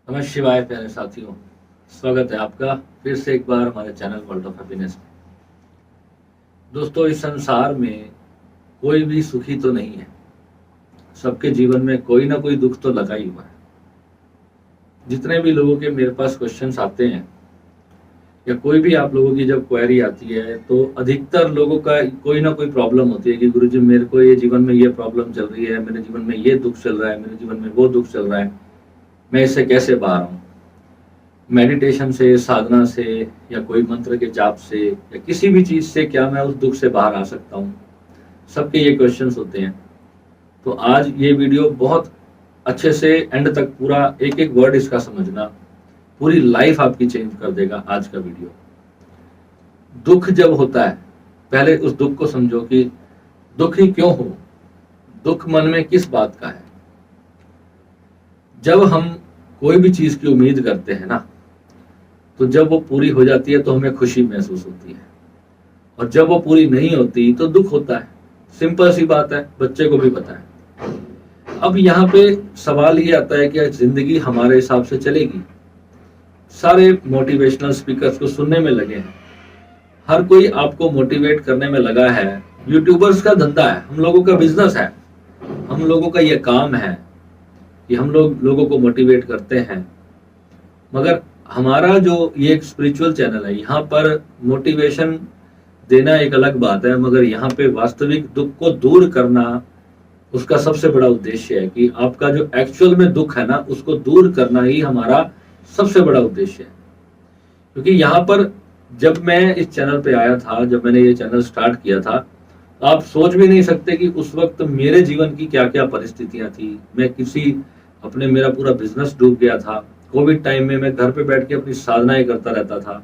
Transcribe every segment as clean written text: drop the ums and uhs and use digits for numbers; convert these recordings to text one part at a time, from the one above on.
नमः शिवाय प्यारे साथियों। स्वागत है आपका फिर से एक बार हमारे चैनल वर्ल्ड ऑफ हैप्पीनेस में। दोस्तों, इस संसार में कोई भी सुखी तो नहीं है। सबके जीवन में कोई ना कोई दुख तो लगा ही हुआ है। जितने भी लोगों के मेरे पास क्वेश्चंस आते हैं या कोई भी आप लोगों की जब क्वेरी आती है तो अधिकतर लोगों का कोई ना कोई प्रॉब्लम होती है कि गुरुजी मेरे को ये जीवन में ये प्रॉब्लम चल रही है, मेरे जीवन में ये दुख चल रहा है, मेरे जीवन में वो दुख चल रहा है, मैं इससे कैसे बाहर आऊं। मेडिटेशन से, साधना से या कोई मंत्र के जाप से या किसी भी चीज से क्या मैं उस दुख से बाहर आ सकता हूँ। सबके ये क्वेश्चंस होते हैं। तो आज ये वीडियो बहुत अच्छे से एंड तक पूरा एक एक वर्ड इसका समझना, पूरी लाइफ आपकी चेंज कर देगा। आज का वीडियो, दुख जब होता है पहले उस दुख को समझो कि दुख ही क्यों हो, दुख मन में किस बात का है। जब हम कोई भी चीज की उम्मीद करते हैं ना, तो जब वो पूरी हो जाती है तो हमें खुशी महसूस होती है, और जब वो पूरी नहीं होती तो दुख होता है। सिंपल सी बात है, बच्चे को भी पता है। अब यहाँ पे सवाल ये आता है कि जिंदगी हमारे हिसाब से चलेगी। सारे मोटिवेशनल स्पीकर्स को सुनने में लगे हैं, हर कोई आपको मोटिवेट करने में लगा है। यूट्यूबर्स का धंधा है, हम लोगों का बिजनेस है, हम लोगों का ये काम है कि हम लोगों को मोटिवेट करते हैं। मगर हमारा जो ये एक स्पिरिचुअल चैनल है, यहाँ पर मोटिवेशन देना एक अलग बात है, मगर यहाँ पे वास्तविक दुख को दूर करना उसका सबसे बड़ा उद्देश्य है। कि आपका जो एक्चुअल में दुख है ना, उसको दूर करना ही हमारा सबसे बड़ा उद्देश्य है। क्योंकि यहाँ पर जब मैं इस चैनल पे आया था, जब मैंने ये चैनल स्टार्ट किया था, आप सोच भी नहीं सकते कि उस वक्त मेरे जीवन की क्या क्या परिस्थितियां थी। मेरा पूरा बिजनेस डूब गया था। कोविड टाइम में मैं घर पे बैठ के अपनी साधनाएं करता रहता था।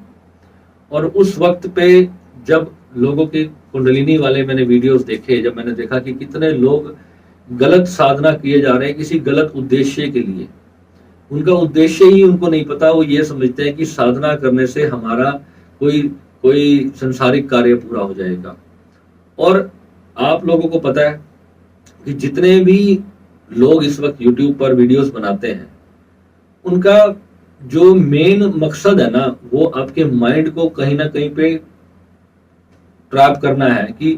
और उस वक्त पे जब लोगों की कुंडलिनी वाले मैंने वीडियोस देखे, जब मैंने देखा कि कितने लोग गलत साधना किए जा रहे हैं किसी गलत उद्देश्य के लिए, उनका उद्देश्य ही उनको नहीं पता। वो ये समझते हैं कि साधना करने से हमारा कोई कोई संसारिक कार्य पूरा हो जाएगा। और आप लोगों को पता है कि जितने भी लोग इस वक्त YouTube पर वीडियोस बनाते हैं, उनका जो मेन मकसद है ना, वो आपके माइंड को कहीं ना कहीं पे ट्रैप करना है कि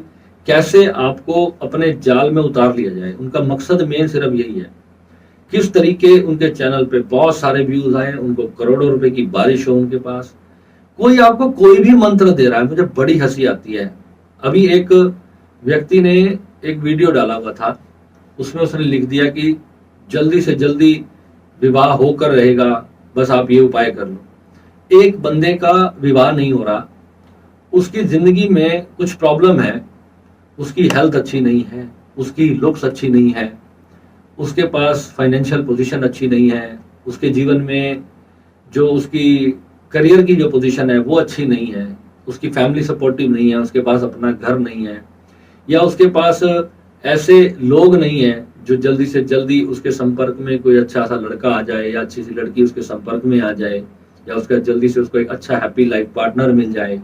कैसे आपको अपने जाल में उतार लिया जाए। उनका मकसद मेन सिर्फ यही है। किस तरीके उनके चैनल पे बहुत सारे व्यूज आए, उनको करोड़ों रुपए की बारिश हो उनके पास। कोई आपको कोई भी मंत्र दे रहा है, मुझे बड़ी हंसी आती है। अभी एक व्यक्ति ने एक वीडियो डाला हुआ था, उसमें उसने लिख दिया कि जल्दी से जल्दी विवाह होकर रहेगा, बस आप ये उपाय कर लो। एक बंदे का विवाह नहीं हो रहा, उसकी जिंदगी में कुछ प्रॉब्लम है, उसकी हेल्थ अच्छी नहीं है, उसकी लुक्स अच्छी नहीं है, उसके पास फाइनेंशियल पोजीशन अच्छी नहीं है, उसके जीवन में जो उसकी करियर की जो पोजीशन है वो अच्छी नहीं है, उसकी फैमिली सपोर्टिव नहीं है, उसके पास अपना घर नहीं है, या उसके पास ऐसे लोग नहीं है जो जल्दी से जल्दी उसके संपर्क में कोई अच्छा सा लड़का आ जाए या अच्छी सी लड़की उसके संपर्क में आ जाए, या उसका जल्दी से उसको एक अच्छा हैप्पी लाइफ पार्टनर मिल जाए।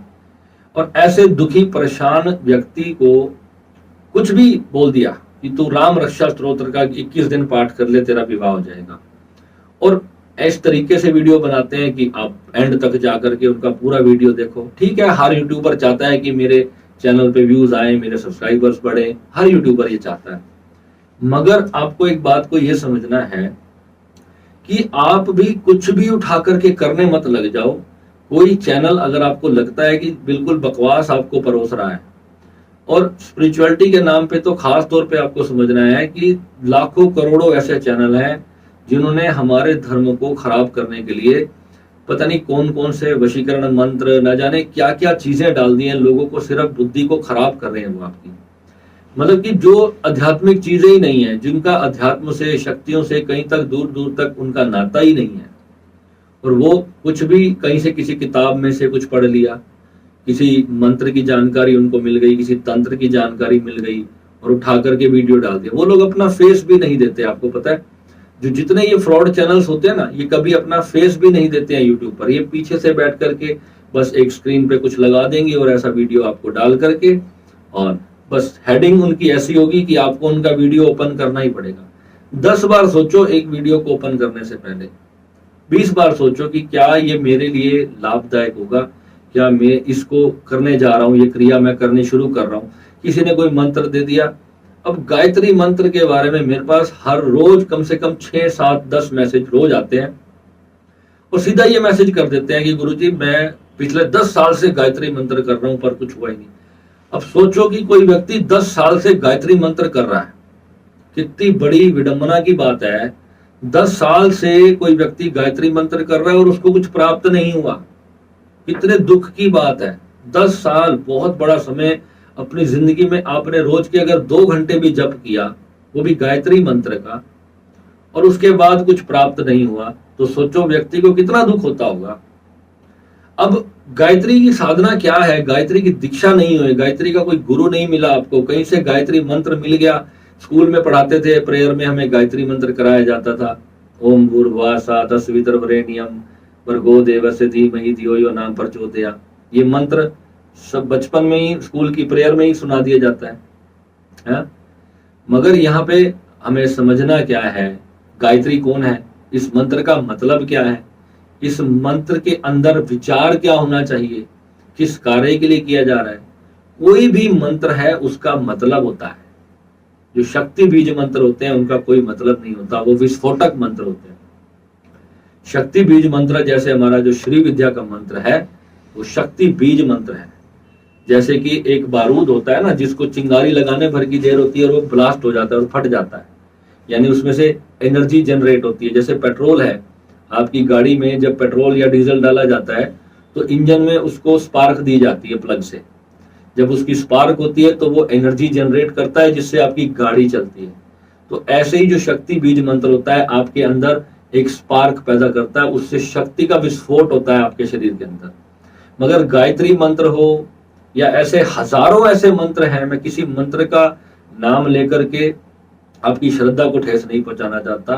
और ऐसे दुखी परेशान व्यक्ति को कुछ भी बोल दिया कि तू राम रक्षा स्तोत्र का 21 दिन पाठ कर ले, तेरा विवाह हो जाएगा। और इस तरीके से वीडियो बनाते हैं कि आप एंड तक जाकर के उनका पूरा वीडियो देखो। ठीक है, हर यूट्यूबर चाहता है कि मेरे चैनल पे व्यूज आए, मेरे सब्सक्राइबर्स बढ़े, हर यूट्यूबर ये चाहता है। मगर आपको एक बात को ये समझना है कि आप भी कुछ भी उठा करके करने मत लग जाओ। कोई चैनल अगर आपको लगता है कि बिल्कुल बकवास आपको परोस रहा है, और स्पिरिचुअलिटी के नाम पे तो खास तौर पे आपको समझना है कि लाखों करोड़ों ऐसे चैनल हैं जिन्होंने हमारे धर्म को खराब करने के लिए पता नहीं कौन कौन से वशीकरण मंत्र, न जाने क्या क्या चीजें डाल दी हैं। लोगों को सिर्फ बुद्धि को खराब कर रहे हैं वो आपकी। मतलब कि जो आध्यात्मिक चीजें ही नहीं है, जिनका अध्यात्म से, शक्तियों से कहीं तक दूर दूर तक उनका नाता ही नहीं है, और वो कुछ भी कहीं से किसी किताब में से कुछ पढ़ लिया, किसी मंत्र की जानकारी उनको मिल गई, किसी तंत्र की जानकारी मिल गई, और उठा करके वीडियो डाल दिया। वो लोग अपना फेस भी नहीं देते। आपको पता है, जो जितने ये फ्रॉड चैनल्स होते हैं ना, ये कभी अपना फेस भी नहीं देते हैं यूट्यूब पर। ये पीछे से बैठ करके बस एक स्क्रीन पे कुछ लगा देंगे और ऐसा वीडियो आपको डाल करके, और बस हेडिंग उनकी ऐसी होगी कि आपको उनका वीडियो ओपन करना ही पड़ेगा। 10 बार सोचो एक वीडियो को ओपन करने से पहले। 20 बार सोचो कि क्या ये मेरे लिए लाभदायक होगा, क्या मैं इसको करने जा रहा हूँ, ये क्रिया मैं करनी शुरू कर रहा हूँ। किसी ने कोई मंत्र दे दिया। अब गायत्री मंत्र के बारे में मेरे पास हर रोज कम से कम 6, 7, 10 मैसेज रोज आते हैं और सीधा ये मैसेज कर देते हैं कि गुरुजी मैं पिछले 10 साल से गायत्री मंत्र कर रहा हूं पर कुछ हुआ ही नहीं। अब सोचो कि कोई व्यक्ति 10 साल से गायत्री मंत्र कर रहा है, कितनी बड़ी विडंबना की बात है। 10 साल से कोई व्यक्ति गायत्री मंत्र कर रहा है और उसको कुछ प्राप्त नहीं हुआ, कितने दुख की बात है। 10 साल बहुत बड़ा समय। अपनी जिंदगी में आपने रोज के अगर 2 घंटे भी जप किया, वो भी गायत्री मंत्र का, और उसके बाद कुछ प्राप्त नहीं हुआ, तो सोचो व्यक्ति को कितना दुख होता होगा। अब गायत्री की साधना क्या है? गायत्री की दीक्षा नहीं हुई, गायत्री का कोई गुरु नहीं मिला आपको, कहीं से गायत्री मंत्र मिल गया। स्कूल में पढ़ाते थे, प्रेयर में हमें गायत्री मंत्र कराया जाता था, ओम भूर्भुवः स्वः तत्सवितुर्वरेण्यं भर्गो देवस्य धीमहि धियो यो न प्रचोदयात्। ये मंत्र सब बचपन में ही स्कूल की प्रेयर में ही सुना दिया जाता है? मगर यहाँ पे हमें समझना क्या है, गायत्री कौन है, इस मंत्र का मतलब क्या है, इस मंत्र के अंदर विचार क्या होना चाहिए, किस कार्य के लिए किया जा रहा है। कोई भी मंत्र है उसका मतलब होता है। जो शक्ति बीज मंत्र होते हैं उनका कोई मतलब नहीं होता, वो विस्फोटक मंत्र होते हैं। शक्ति बीज मंत्र जैसे हमारा जो श्री विद्या का मंत्र है वो शक्ति बीज मंत्र है। जैसे कि एक बारूद होता है ना, जिसको चिंगारी लगाने भर की देर होती है और वो ब्लास्ट हो जाता है और फट जाता है, यानी उसमें से एनर्जी जनरेट होती है। जैसे पेट्रोल है, आपकी गाड़ी में जब पेट्रोल या डीजल डाला जाता है तो इंजन में उसको स्पार्क दी जाती है प्लग से। जब उसकी स्पार्क होती है तो वो एनर्जी जनरेट करता है जिससे आपकी गाड़ी चलती है। तो ऐसे ही जो शक्ति बीज मंत्र होता है आपके अंदर एक स्पार्क पैदा करता है, उससे शक्ति का विस्फोट होता है आपके शरीर के अंदर। मगर गायत्री मंत्र हो या ऐसे हजारों ऐसे मंत्र हैं, मैं किसी मंत्र का नाम लेकर के आपकी श्रद्धा को ठेस नहीं पहुंचाना चाहता,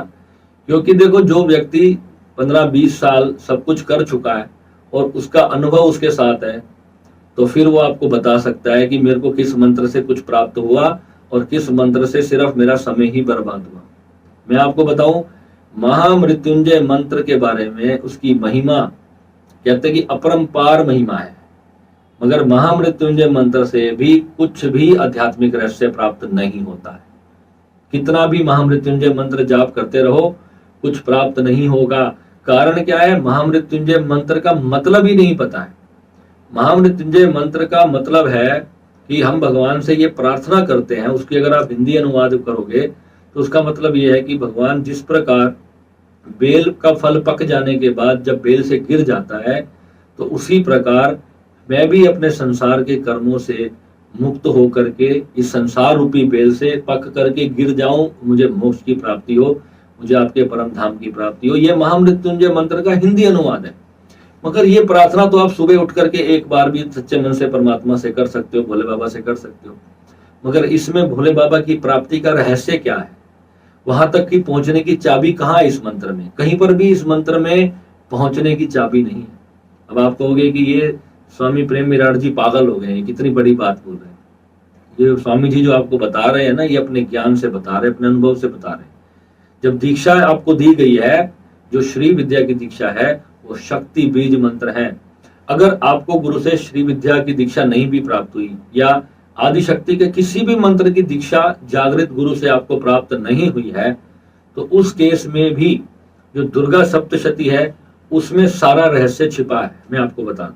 क्योंकि देखो जो व्यक्ति 15-20 साल सब कुछ कर चुका है और उसका अनुभव उसके साथ है, तो फिर वो आपको बता सकता है कि मेरे को किस मंत्र से कुछ प्राप्त हुआ और किस मंत्र से सिर्फ मेरा समय ही बर्बाद हुआ। मैं आपको बताऊं, महामृत्युंजय मंत्र के बारे में उसकी महिमा कहते हैं कि अपरंपार महिमा है, मगर महामृत्युंजय मंत्र से भी कुछ भी आध्यात्मिक रहस्य प्राप्त नहीं होता है। कितना भी महामृत्युंजय मंत्र जाप करते रहो, कुछ प्राप्त नहीं होगा। कारण क्या है? महामृत्युंजय मंत्र का मतलब ही नहीं पता है। महामृत्युंजय मंत्र का मतलब है कि हम भगवान से ये प्रार्थना करते हैं, उसकी अगर आप हिंदी अनुवाद करोगे तो उसका मतलब ये है कि भगवान जिस प्रकार बेल का फल पक जाने के बाद जब बेल से गिर जाता है, तो उसी प्रकार मैं भी अपने संसार के कर्मों से मुक्त होकर के इस संसार रूपी बेल से पक करके गिर जाऊं, मुझे मोक्ष की प्राप्ति हो, मुझे आपके परम धाम की प्राप्ति हो। यह महामृत्युंजय मंत्र का हिंदी अनुवाद है। मगर ये प्रार्थना तो आप सुबह उठ करके एक बार भी सच्चे मन से परमात्मा से कर सकते हो, भोले बाबा से कर सकते हो। मगर इसमें भोले बाबा की प्राप्ति का रहस्य क्या है, वहां तक की पहुंचने की चाबी कहाँ है इस मंत्र में? कहीं पर भी इस मंत्र में पहुंचने की चाबी नहीं है। अब आप कहोगे कि ये स्वामी प्रेम विराट जी पागल हो गए हैं, कितनी बड़ी बात बोल रहे हैं। ये स्वामी जी जो आपको बता रहे हैं ना, ये अपने ज्ञान से बता रहे हैं, अपने अनुभव से बता रहे हैं। जब दीक्षा आपको दी गई है, जो श्री विद्या की दीक्षा है, वो शक्ति बीज मंत्र है। अगर आपको गुरु से श्री विद्या की दीक्षा नहीं भी प्राप्त हुई या आदि शक्ति के किसी भी मंत्र की दीक्षा जागृत गुरु से आपको प्राप्त नहीं हुई है, तो उस केस में भी जो दुर्गा सप्तशती है उसमें सारा रहस्य छिपा है। मैं आपको बता दूं,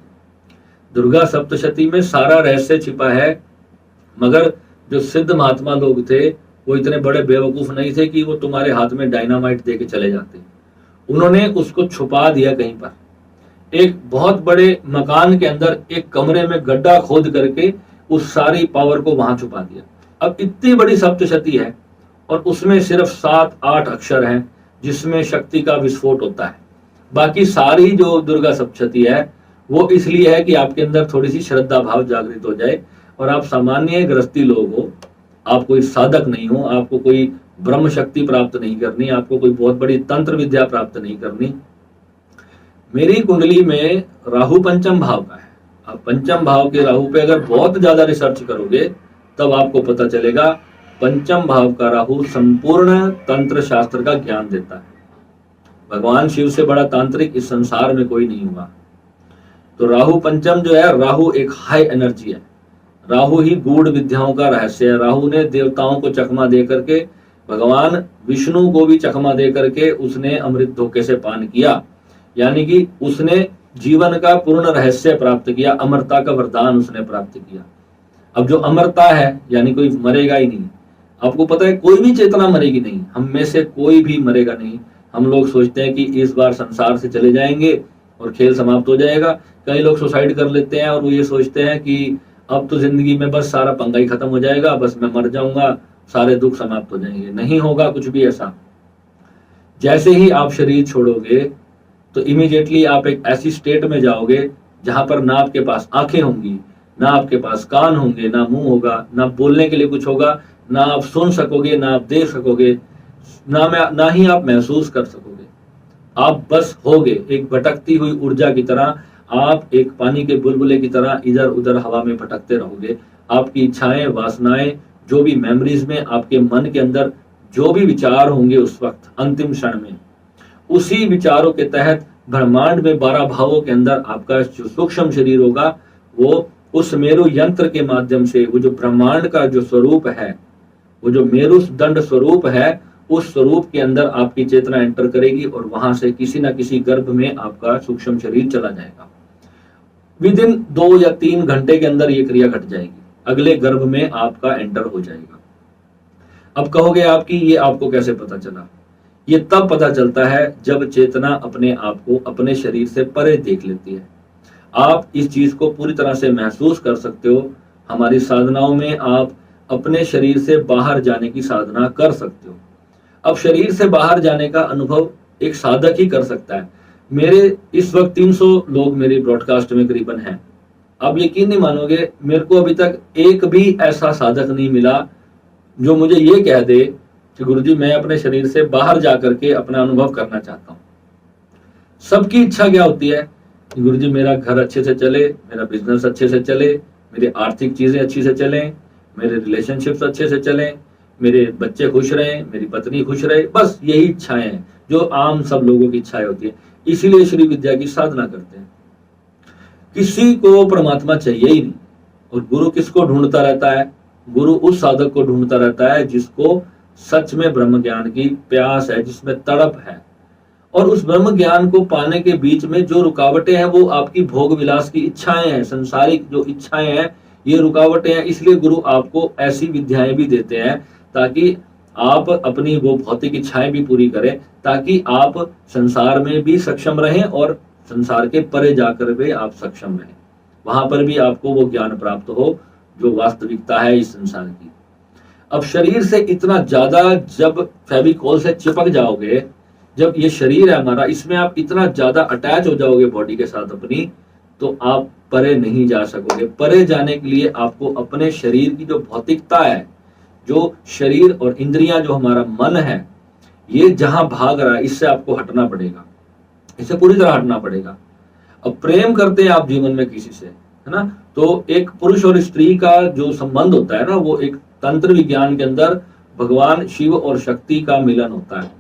दुर्गा सप्तशती में सारा रहस्य छिपा है। मगर जो सिद्ध महात्मा लोग थे वो इतने बड़े बेवकूफ नहीं थे कि वो तुम्हारे हाथ में डायनामाइट दे के चले जाते। उन्होंने उसको छुपा दिया कहीं पर, एक बहुत बड़े मकान के अंदर एक कमरे में गड्ढा खोद करके उस सारी पावर को वहां छुपा दिया। अब इतनी बड़ी सप्तशती है और उसमें सिर्फ 7-8 अक्षर हैं जिसमें शक्ति का विस्फोट होता है। बाकी सारी जो दुर्गा सप्तशती है वो इसलिए है कि आपके अंदर थोड़ी सी श्रद्धा भाव जागृत हो जाए और आप सामान्य गृहस्थी लोग हो, आप कोई साधक नहीं हो, आपको कोई ब्रह्म शक्ति प्राप्त नहीं करनी, आपको कोई बहुत बड़ी तंत्र विद्या प्राप्त नहीं करनी। मेरी कुंडली में राहु पंचम भाव का है। आप पंचम भाव के राहु पे अगर बहुत ज्यादा रिसर्च करोगे तब आपको पता चलेगा पंचम भाव का राहु संपूर्ण तंत्र शास्त्र का ज्ञान देता है। भगवान शिव से बड़ा तांत्रिक इस संसार में कोई नहीं हुआ। तो राहु पंचम जो है, राहु एक हाई एनर्जी है, राहु ही गूढ़ विद्याओं का रहस्य है। राहु ने देवताओं को चकमा दे करके, भगवान विष्णु को भी चकमा दे करके उसने अमृत धोखे से पान किया, यानी कि उसने जीवन का पूर्ण रहस्य प्राप्त किया, अमरता का वरदान उसने प्राप्त किया। अब जो अमरता है यानी कोई मरेगा ही नहीं। आपको पता है कोई भी चेतना मरेगी नहीं, हम में से कोई भी मरेगा नहीं। हम लोग सोचते हैं कि इस बार संसार से चले जाएंगे और खेल समाप्त हो जाएगा। कई लोग सुसाइड कर लेते हैं और वो ये सोचते हैं कि अब तो जिंदगी में बस सारा पंगा ही खत्म हो जाएगा, बस मैं मर जाऊंगा, सारे दुख समाप्त हो जाएंगे। नहीं होगा कुछ भी ऐसा। जैसे ही आप शरीर छोड़ोगे तो इमीडिएटली आप एक ऐसी स्टेट में जाओगे जहां पर ना आपके पास आंखें होंगी, ना आपके पास कान होंगे, ना मुंह होगा, ना बोलने के लिए कुछ होगा, ना आप सुन सकोगे, ना आप देख सकोगे, ना ही आप महसूस कर सकोगे। आप बस होगे एक भटकती हुई ऊर्जा की तरह, आप एक पानी के बुलबुले की तरह इधर उधर हवा में भटकते रहोगे। आपकी इच्छाएं, वासनाएं, जो भी मेमोरीज में आपके मन के अंदर जो भी विचार होंगे उस वक्त अंतिम क्षण में, उसी विचारों के तहत ब्रह्मांड में 12 भावों के अंदर आपका जो सूक्ष्म शरीर होगा वो उस मेरु यंत्र के माध्यम से, वो जो ब्रह्मांड का जो स्वरूप है, वो जो मेरु दंड स्वरूप है, उस स्वरूप के अंदर आपकी चेतना एंटर करेगी और वहां से किसी ना किसी गर्भ में आपका सूक्ष्म शरीर चला जाएगा। विदिन 2 या 3 घंटे के अंदर ये क्रिया घट जाएगी, अगले गर्भ में आपका एंटर हो जाएगा। अब कहोगे आपकी ये आपको कैसे पता चला? ये तब पता चलता है जब चेतना अपने आप को अपने शरीर से परे देख लेती है। आप इस चीज को पूरी तरह से महसूस कर सकते हो। हमारी साधनाओं में आप अपने शरीर से बाहर जाने की साधना कर सकते हो। अब शरीर से बाहर जाने का अनुभव एक साधक ही कर सकता है। मेरे इस वक्त 300 लोग मेरी ब्रॉडकास्ट में करीबन हैं। आप यकीन नहीं मानोगे, मेरे को अभी तक एक भी ऐसा साधक नहीं मिला जो मुझे ये कह दे कि गुरुजी मैं अपने शरीर से बाहर जाकर के अपना अनुभव करना चाहता हूँ। सबकी इच्छा क्या होती है? गुरुजी मेरा घर अच्छे से चले, मेरा बिजनेस अच्छे से चले, मेरी आर्थिक चीजें अच्छी से चलें, मेरे रिलेशनशिप्स अच्छे से चलें, मेरे बच्चे खुश रहें, मेरी पत्नी खुश रहे। बस यही इच्छाएं हैं जो आम सब लोगों की इच्छाएं होती है। इसीलिए श्री विद्या की साधना करते हैं। किसी को परमात्मा चाहिए ही नहीं। और गुरु किसको ढूंढता रहता है? गुरु उस साधक को ढूंढता रहता है जिसको सच में ब्रह्म ज्ञान की प्यास है, जिसमें तड़प है। और उस ब्रह्म ज्ञान को पाने के बीच में जो रुकावटें हैं वो आपकी भोग विलास की इच्छाएं हैं, संसारिक जो इच्छाएं हैं, ये रुकावटें हैं। इसलिए गुरु आपको ऐसी विद्याएं भी देते हैं ताकि आप अपनी वो भौतिक इच्छाएं भी पूरी करें, ताकि आप संसार में भी सक्षम रहें और संसार के परे जाकर भी आप सक्षम रहें। वहां पर भी आपको वो ज्ञान प्राप्त हो जो वास्तविकता है इस संसार की। अब शरीर से इतना ज्यादा जब फेविकोल से चिपक जाओगे, जब ये शरीर है हमारा, इसमें आप इतना ज्यादा अटैच हो जाओगे बॉडी के साथ अपनी, तो आप परे नहीं जा सकोगे। परे जाने के लिए आपको अपने शरीर की जो भौतिकता है, जो शरीर और इंद्रियां, जो हमारा मन है, ये जहां भाग रहा है, इससे आपको हटना पड़ेगा, इससे पूरी तरह हटना पड़ेगा। अब प्रेम करते हैं आप जीवन में किसी से, है ना, तो एक पुरुष और स्त्री का जो संबंध होता है ना, वो एक तंत्र विज्ञान के अंदर भगवान शिव और शक्ति का मिलन होता है।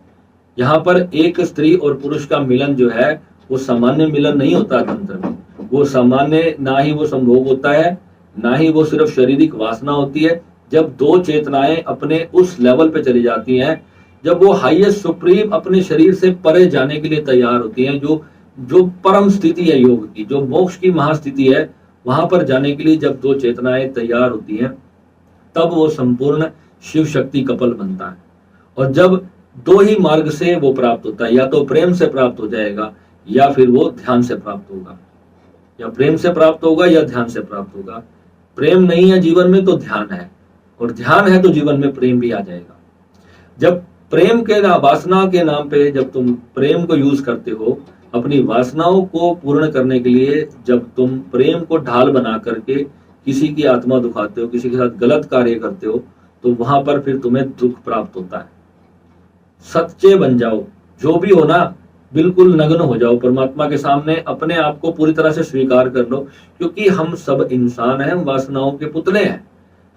यहाँ पर एक स्त्री और पुरुष का मिलन जो है वो सामान्य मिलन नहीं होता तंत्र में। वो सामान्य ना ही वो संभोग होता है, ना ही वो सिर्फ शारीरिक वासना होती है। जब दो चेतनाएं अपने उस लेवल पे चली जाती हैं, जब वो हाईएस्ट सुप्रीम अपने शरीर से परे जाने के लिए तैयार होती हैं, जो परम स्थिति है योग की, जो मोक्ष की महास्थिति है, वहां पर जाने के लिए जब दो चेतनाएं तैयार होती हैं, तब वो संपूर्ण शिव शक्ति कपल बनता है। और जब दो ही मार्ग से वो प्राप्त होता है, या तो प्रेम से प्राप्त हो जाएगा या फिर वो ध्यान से प्राप्त होगा, या प्रेम से प्राप्त होगा या ध्यान से प्राप्त होगा। प्रेम नहीं है जीवन में तो ध्यान है, और ध्यान है तो जीवन में प्रेम भी आ जाएगा। जब प्रेम के वासना के नाम पे जब तुम प्रेम को यूज करते हो अपनी वासनाओं को पूर्ण करने के लिए, जब तुम प्रेम को ढाल बना करके किसी की आत्मा दुखाते हो, किसी के साथ गलत कार्य करते हो, तो वहां पर फिर तुम्हें दुख प्राप्त होता है। सच्चे बन जाओ, जो भी हो ना, बिल्कुल नग्न हो जाओ परमात्मा के सामने, अपने आप को पूरी तरह से स्वीकार कर लो, क्योंकि हम सब इंसान हैं, हम वासनाओं के पुतले हैं,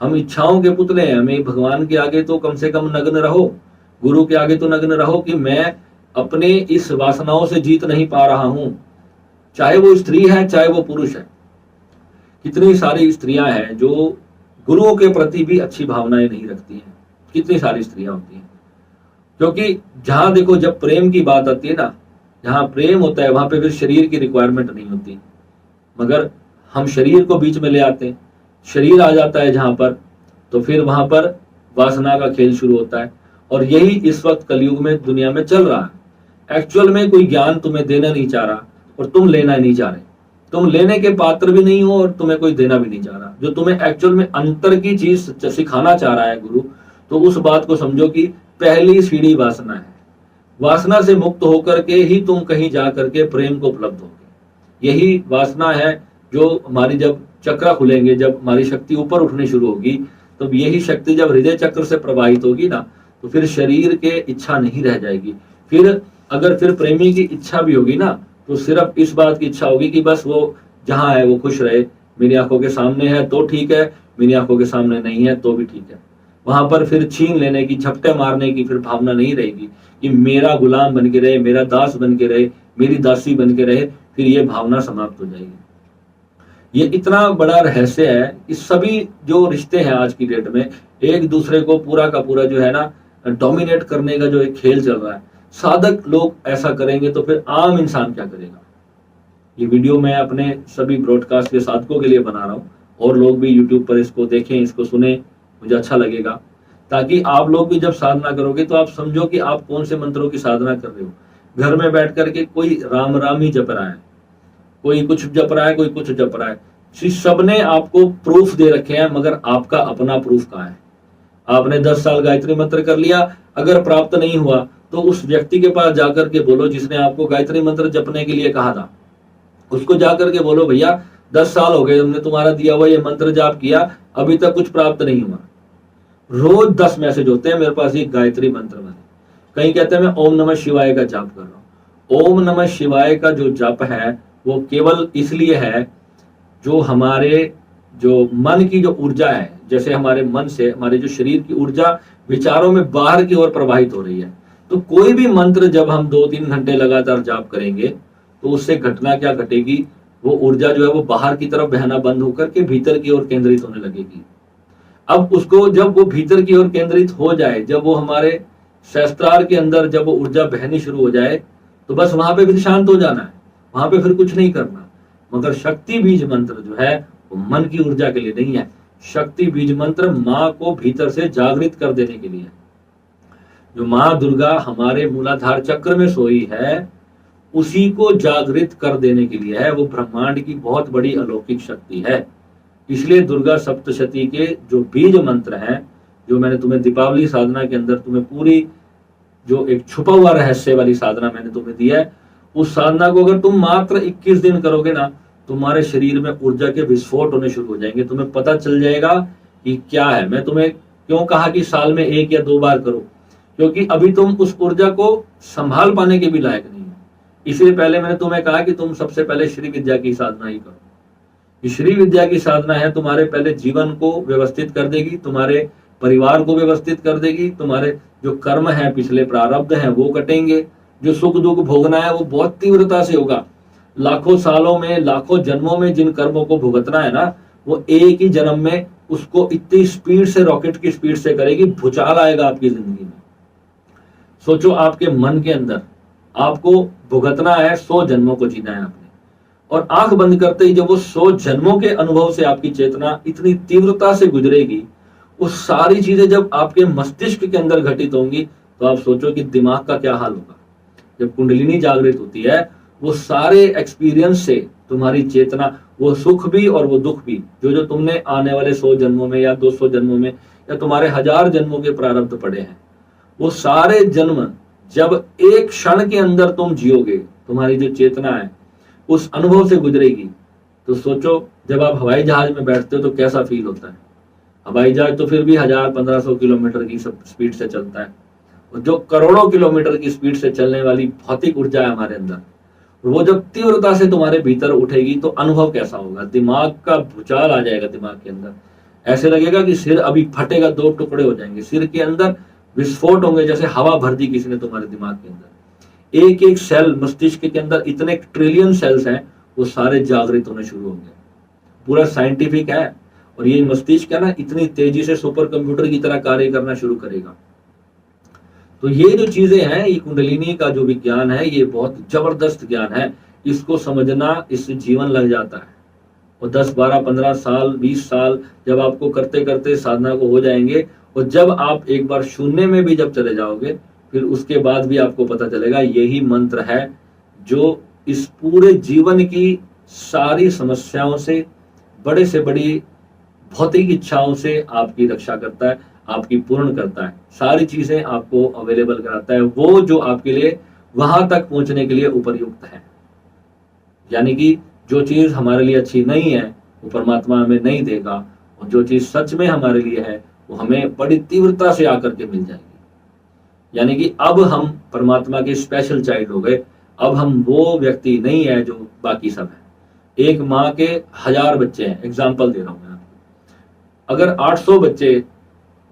हम इच्छाओं के पुतले हैं। हमें भगवान के आगे तो कम से कम नग्न रहो, गुरु के आगे तो नग्न रहो कि मैं अपने इस वासनाओं से जीत नहीं पा रहा हूं, चाहे वो स्त्री है चाहे वो पुरुष है। कितनी सारी स्त्रियां हैं जो गुरुओं के प्रति भी अच्छी भावनाएं नहीं रखती हैं, कितनी सारी स्त्रियां होती हैं। क्योंकि जहां देखो, जब प्रेम की बात आती है ना, जहां प्रेम होता है वहां पे फिर शरीर की रिक्वायरमेंट नहीं होती, मगर हम शरीर को बीच में ले आते हैं। शरीर आ जाता है जहां पर, तो फिर वहां पर वासना का खेल शुरू होता है। और यही इस वक्त कलयुग में दुनिया में चल रहा है। एक्चुअल में कोई ज्ञान तुम्हें देना नहीं चाह रहा और तुम लेना नहीं चाह रहे। तुम लेने के पात्र भी नहीं हो और तुम्हें कोई देना भी नहीं चाह रहा। जो तुम्हें एक्चुअल में अंतर की चीज सिखाना चाह रहा है गुरु, तो उस बात को समझो कि पहली सीढ़ी वासना है। वासना से मुक्त होकर के ही तुम कहीं जा करके प्रेम को उपलब्ध होगे। यही वासना है जो हमारी, जब चक्र खुलेंगे, जब हमारी शक्ति ऊपर उठनी शुरू होगी, तो यही शक्ति जब हृदय चक्र से प्रवाहित होगी ना, तो फिर शरीर के इच्छा नहीं रह जाएगी। फिर अगर फिर प्रेमी की इच्छा भी होगी ना, तो सिर्फ इस बात की इच्छा होगी कि बस वो जहां है वो खुश रहे। मेरी आंखों के सामने है तो ठीक है, मेरी आंखों के सामने नहीं है तो भी ठीक है। वहां पर फिर छीन लेने की, झपटे मारने की फिर भावना नहीं रहेगी कि मेरा गुलाम बन के रहे, मेरा दास बन के रहे, मेरी दासी बन के रहे। फिर ये भावना समाप्त हो जाएगी। ये इतना बड़ा रहस्य है कि सभी जो रिश्ते हैं आज की डेट में, एक दूसरे को पूरा का पूरा जो है ना डोमिनेट करने का जो एक खेल चल रहा है। साधक लोग ऐसा करेंगे तो फिर आम इंसान क्या करेगा। ये वीडियो मैं अपने सभी ब्रॉडकास्ट के साधकों के लिए बना रहा हूँ, और लोग भी यूट्यूब पर इसको देखें, इसको सुने, मुझे अच्छा लगेगा। ताकि आप लोग भी जब साधना करोगे तो आप समझो कि आप कौन से मंत्रों की साधना कर रहे हो। घर में बैठ करके कोई राम राम ही जप रहा है, कोई कुछ जप रहा है, कोई कुछ जप रहा है। सबने आपको प्रूफ दे रखे हैं, मगर आपका अपना प्रूफ कहाँ है। आपने 10 साल गायत्री मंत्र कर लिया, अगर प्राप्त नहीं हुआ तो उस व्यक्ति के पास जाकर के बोलो जिसने आपको गायत्री मंत्र जपने के लिए कहा था। उसको जाकर के बोलो, भैया 10 साल हो गए, हमने तुम्हारा दिया हुआ ये मंत्र जाप किया, अभी तक कुछ प्राप्त नहीं हुआ। रोज 10 मैसेज होते हैं मेरे पास ये गायत्री मंत्र वाले। कहीं कहते हैं मैं ओम नमः शिवाय का जाप कर रहा हूँ। ओम नमः शिवाय का जो जाप है वो केवल इसलिए है, जो हमारे जो मन की जो ऊर्जा है, जैसे हमारे मन से हमारे जो शरीर की ऊर्जा विचारों में बाहर की ओर प्रवाहित हो रही है। तो कोई भी मंत्र जब हम 2-3 घंटे लगातार जाप करेंगे तो उससे घटना क्या घटेगी, वो ऊर्जा जो है वो बाहर की तरफ बहना बंद होकर के भीतर की ओर केंद्रित होने लगेगी। अब उसको जब वो भीतर की ओर केंद्रित हो जाए, जब वो हमारे सहस्त्रार के अंदर जब वो ऊर्जा बहनी शुरू हो जाए, तो बस वहां पे फिर शांत हो जाना है, वहां पे फिर कुछ नहीं करना। मगर शक्ति बीज मंत्र जो है वो मन की ऊर्जा के लिए नहीं है। शक्ति बीज मंत्र माँ को भीतर से जागृत कर देने के लिए। जो माँ दुर्गा हमारे मूलाधार चक्र में सोई है, उसी को जागृत कर देने के लिए है। वो ब्रह्मांड की बहुत बड़ी अलौकिक शक्ति है। इसलिए दुर्गा सप्तशती के जो बीज मंत्र हैं, जो मैंने तुम्हें दीपावली साधना के अंदर तुम्हें पूरी जो एक छुपा हुआ रहस्य वाली साधना मैंने तुम्हें दिया है, उस साधना को अगर तुम मात्र 21 दिन करोगे ना, तुम्हारे शरीर में ऊर्जा के विस्फोट होने शुरू हो जाएंगे। तुम्हें पता चल जाएगा कि क्या है। मैं तुम्हें क्यों कहा कि साल में 1 या 2 बार करो, क्योंकि अभी तुम उस ऊर्जा को संभाल पाने के भी लायक नहीं हो। इसलिए पहले मैंने तुम्हें कहा कि तुम सबसे पहले श्री विद्या की साधना ही करो। ये श्री विद्या की साधना है, तुम्हारे पहले जीवन को व्यवस्थित कर देगी, तुम्हारे परिवार को व्यवस्थित कर देगी, तुम्हारे जो कर्म है, पिछले प्रारब्ध हैं वो कटेंगे, जो सुख दुख भोगना है वो बहुत तीव्रता से होगा। लाखों सालों में, लाखों जन्मों में जिन कर्मों को भुगतना है ना, वो एक ही जन्म में उसको इतनी स्पीड से, रॉकेट की स्पीड से करेगी, भूचाल आएगा आपकी जिंदगी में। सोचो, आपके मन के अंदर आपको भुगतना है, 100 जन्मों को जीना है आपने, और आंख बंद करते ही जब वो 100 जन्मों के अनुभव से आपकी चेतना इतनी तीव्रता से गुजरेगी, वो सारी चीजें जब आपके मस्तिष्क के अंदर घटित होंगी, तो आप सोचो कि दिमाग का क्या हाल होगा। जब कुंडलिनी जागृत होती है, वो सारे एक्सपीरियंस से तुम्हारी चेतना, वो सुख भी और वो दुख भी, जो जो तुमने आने वाले 100 जन्मों में या 200 जन्मों में या तुम्हारे 1000 जन्मों के प्रारब्ध पड़े हैं, वो सारे जन्म जब एक क्षण के अंदर तुम जियोगे, तुम्हारी जो चेतना है उस अनुभव से गुजरेगी। तो सोचो, जब आप हवाई जहाज में बैठते हो तो कैसा फील होता है। हवाई जहाज तो फिर भी 1000-1500 किलोमीटर की स्पीड से चलता है, और जो करोड़ों किलोमीटर की स्पीड से चलने वाली भौतिक ऊर्जा है हमारे अंदर, वो जब तीव्रता से तुम्हारे भीतर उठेगी तो अनुभव कैसा होगा। दिमाग का भूचाल आ जाएगा दिमाग के अंदर, ऐसे लगेगा कि सिर अभी फटेगा, 2 टुकड़े हो जाएंगे, सिर के अंदर विस्फोट होंगे, जैसे हवा भर दी किसी ने तुम्हारे दिमाग के अंदर। एक एक सेल मस्तिष्क के अंदर इतने ट्रिलियन सेल्स हैं, वो सारे जागृत होने शुरू होंगे। पूरा साइंटिफिक है। और ये मस्तिष्क है ना, इतनी तेजी से सुपर कंप्यूटर की तरह कार्य करना शुरू करेगा। तो ये जो चीजें हैं, ये कुंडलिनी का जो विज्ञान है, ये बहुत जबरदस्त ज्ञान है। इसको समझना, इससे जीवन लग जाता है। और 10, 12, 15 साल, 20 साल जब आपको करते करते साधना को हो जाएंगे, और जब आप एक बार शून्य में भी जब चले जाओगे, फिर उसके बाद भी आपको पता चलेगा यही मंत्र है जो इस पूरे जीवन की सारी समस्याओं से, बड़े से बड़ी भौतिक इच्छाओं से आपकी रक्षा करता है, आपकी पूर्ण करता है, सारी चीजें आपको अवेलेबल कराता है, वो जो आपके लिए वहां तक पहुंचने के लिए उपयुक्त है। यानी कि जो चीज हमारे लिए अच्छी नहीं है वो परमात्मा हमें नहीं देगा, और जो चीज सच में हमारे लिए है वो हमें बड़ी तीव्रता से आकर के मिल जाएगी। यानी कि अब हम परमात्मा के स्पेशल चाइल्ड हो गए। अब हम वो व्यक्ति नहीं है जो बाकी सब है। एक माँ के 1000 बच्चे हैं, एग्जाम्पल दे रहा हूं मैं आपको। अगर 800 बच्चे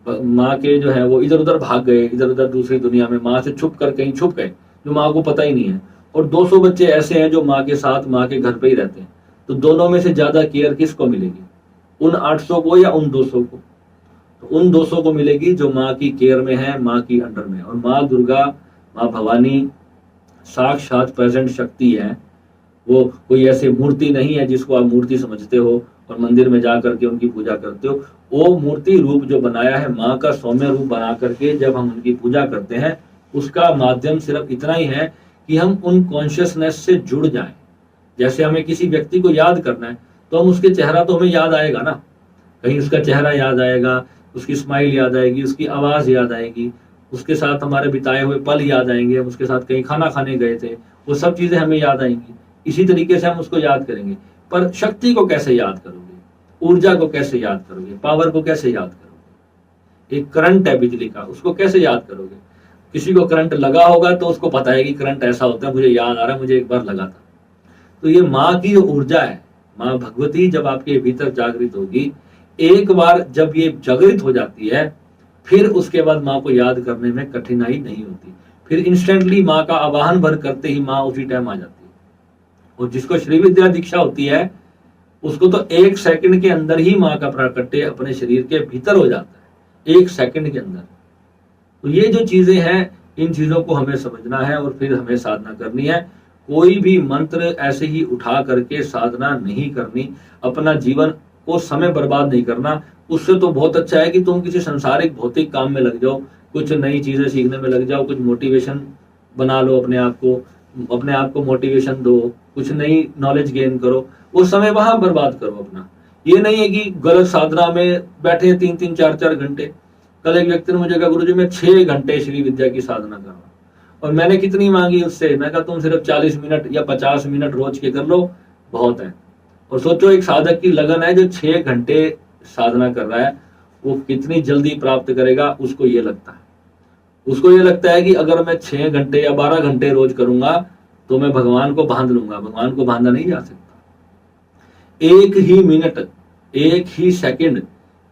माँ के जो है वो इधर उधर भाग गए, इधर उधर दूसरी दुनिया में माँ से छुप कर कहीं छुप गए, जो माँ को पता ही नहीं है, और 200 बच्चे ऐसे हैं जो माँ के साथ, माँ के घर पे ही रहते हैं, तो दोनों में से ज्यादा केयर किसको मिलेगी? उन 800 को या उन 200 को? तो उन 200 को मिलेगी जो माँ की केयर में है, माँ की अंडर में। और माँ दुर्गा, माँ भवानी साक्षात प्रेजेंट शक्ति है। वो कोई ऐसी मूर्ति नहीं है जिसको आप मूर्ति समझते हो और मंदिर में जा करके उनकी पूजा करते हो। वो मूर्ति रूप जो बनाया है, माँ का सौम्य रूप बना करके जब हम उनकी पूजा करते हैं, उसका माध्यम सिर्फ इतना ही है कि हम उन कॉन्शियसनेस से जुड़ जाएं। जैसे हमें किसी व्यक्ति को याद करना है तो हम उसके चेहरा तो हमें याद आएगा ना, कहीं उसका चेहरा याद आएगा, उसकी स्माइल याद आएगी, उसकी आवाज याद आएगी, उसके साथ हमारे बिताए हुए पल याद आएंगे, हम उसके साथ कहीं खाना खाने गए थे, वो सब चीजें हमें याद आएंगी। इसी तरीके से हम उसको याद करेंगे। पर शक्ति को कैसे याद करोगे? ऊर्जा को कैसे याद करोगे? पावर को कैसे याद करोगे? एक करंट है बिजली का, उसको कैसे याद करोगे? किसी को करंट लगा होगा तो उसको पता है कि करंट ऐसा होता है, मुझे याद आ रहा है, मुझे एक बार लगा था। तो ये माँ की जो ऊर्जा है, माँ भगवती जब आपके भीतर जागृत होगी, एक बार जब ये जागृत हो जाती है, फिर उसके बाद माँ को याद करने में कठिनाई नहीं होती। फिर इंस्टेंटली माँ का आवाहन भर करते ही माँ उसी टाइम आ जाती है। और जिसको श्री विद्या दीक्षा होती है उसको तो 1 सेकंड के अंदर ही माँ का प्राकट्य अपने शरीर के भीतर हो जाता है, 1 सेकंड के अंदर। तो ये जो चीजें हैं, इन चीजों को हमें समझना है और फिर हमें साधना करनी है। कोई भी मंत्र ऐसे ही उठा करके साधना नहीं करनी, अपना जीवन को समय बर्बाद नहीं करना। उससे तो बहुत अच्छा है कि तुम किसी संसारिक भौतिक काम में लग जाओ, कुछ नई चीजें सीखने में लग जाओ, कुछ मोटिवेशन बना लो अपने आप को मोटिवेशन दो, कुछ नई नॉलेज गेन करो, वो समय वहां बर्बाद करो अपना। ये नहीं है कि गलत साधना में बैठे 3-3, 4-4 घंटे। कल एक व्यक्ति ने मुझे कहा, गुरुजी मैं 6 घंटे श्री विद्या की साधना कर रहा हूँ, और मैंने कितनी मांगी उससे? मैं कहा तुम सिर्फ 40 मिनट या 50 मिनट रोज के कर लो, बहुत है। और सोचो एक साधक की लगन है जो 6 घंटे साधना कर रहा है, वो कितनी जल्दी प्राप्त करेगा? उसको ये लगता है कि अगर मैं 6 घंटे या 12 घंटे रोज करूंगा तो मैं भगवान को बांध लूंगा। भगवान को बांधा नहीं जा सकता। 1 ही मिनट, 1 ही सेकंड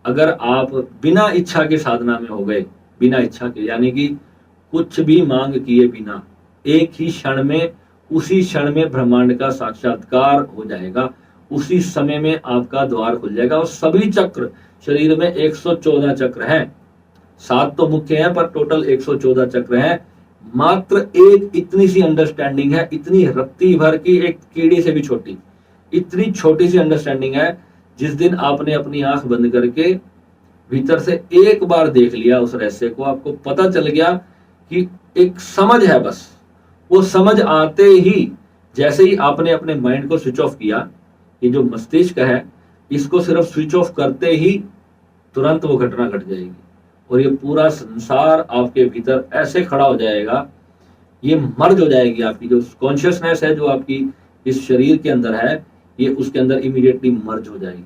अगर आप बिना इच्छा के साधना में हो गए, बिना इच्छा के, यानी कि कुछ भी मांग किए बिना, 1 ही क्षण में, उसी क्षण में ब्रह्मांड का साक्षात्कार हो जाएगा। उसी समय में आपका द्वार खुल जाएगा। और सभी चक्र शरीर में 114 चक्र हैं, 7 तो मुख्य हैं पर टोटल 114 चक्र हैं। मात्र एक इतनी सी अंडरस्टैंडिंग है, इतनी रत्ती भर की, एक कीड़ी से भी छोटी, इतनी छोटी सी अंडरस्टैंडिंग है। जिस दिन आपने अपनी आंख बंद करके भीतर से एक बार देख लिया उस रहस्य को, आपको पता चल गया कि एक समझ है बस। वो समझ आते ही, जैसे ही आपने अपने माइंड को स्विच ऑफ किया, ये जो मस्तिष्क है इसको सिर्फ स्विच ऑफ करते ही तुरंत वो घटना घट जाएगी, और ये पूरा संसार आपके भीतर ऐसे खड़ा हो जाएगा, ये मर्ज हो जाएगी। आपकी जो कॉन्शियसनेस है, जो आपकी इस शरीर के अंदर है, ये उसके अंदर इमीडिएटली मर्ज हो जाएगी।